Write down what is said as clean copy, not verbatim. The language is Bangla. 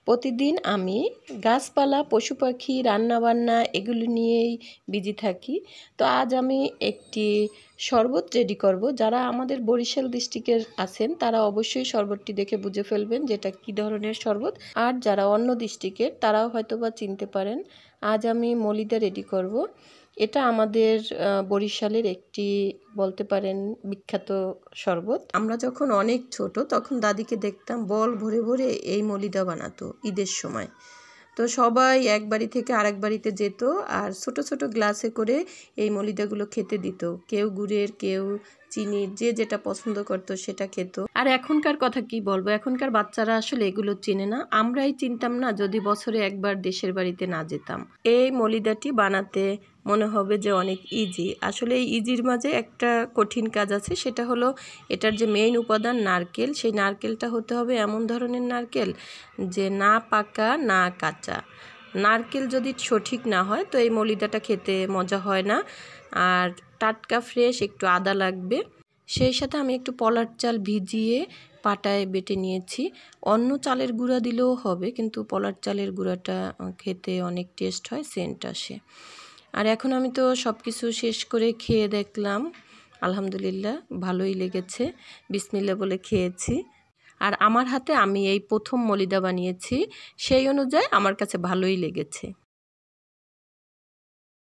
প্রতিদিন আমি গাছপালা পশু পাখি রান্নাবান্না এগুলো নিয়েই বিজি থাকি। তো আজ আমি একটি শরবত রেডি করব। যারা আমাদের বরিশাল ডিস্ট্রিক্টের আছেন তারা অবশ্যই শরবতটি দেখে বুঝে ফেলবেন যেটা কী ধরনের শরবত, আর যারা অন্য ডিস্ট্রিক্টের তারাও হয়তো বা চিনতে পারেন। আজ আমি মলিদা রেডি করব। এটা আমাদের বরিশালের একটি বলতে পারেন বিখ্যাত শরবত। আমরা যখন অনেক ছোট তখন দাদিকে দেখতাম বল ভরে ভরে এই মলিদা বানাতো ঈদের সময়। তো সবাই এক বাড়ি থেকে আরেক বাড়িতে যেত আর ছোট ছোট গ্লাসে করে এই মলিদাগুলো খেতে দিত। কেউ গুড়ের, কেউ চিনির, যে যেটা পছন্দ করতো সেটা খেত। আর এখনকার কথা কি বলবো, এখনকার বাচ্চারা আসলে এগুলো চেনে না। আমরাই চিনতাম না যদি বছরে একবার দেশের বাড়িতে না যেতাম। এই মলিদাটি বানাতে মনে হবে যে অনেক ইজি, আসলে এই ইজির মাঝে একটা কঠিন কাজ আছে। সেটা হলো এটার যে মেইন উপাদান নারকেল, সেই নারকেলটা হতে হবে এমন ধরনের নারকেল যে না পাকা না কাঁচা। নারকেল যদি সঠিক না হয় তো এই মলিদাটা খেতে মজা হয় না। আর টাটকা ফ্রেশ একটু আদা লাগবে। সেই সাথে আমি একটু পলার চাল ভিজিয়ে পাটায় বেটে নিয়েছি। অন্য চালের গুঁড়া দিলেও হবে, কিন্তু পলার চালের গুঁড়াটা খেতে অনেক টেস্ট হয়, সেন্ট আসে। আর এখন আমি তো সব কিছু শেষ করে খেয়ে দেখলাম, আলহামদুলিল্লাহ ভালোই লেগেছে। বিসমিল্লাহ বলে খেয়েছি। আর আমার হাতে আমি এই প্রথম মলিদা বানিয়েছি, সেই অনুযায়ী আমার কাছে ভালোই লেগেছে।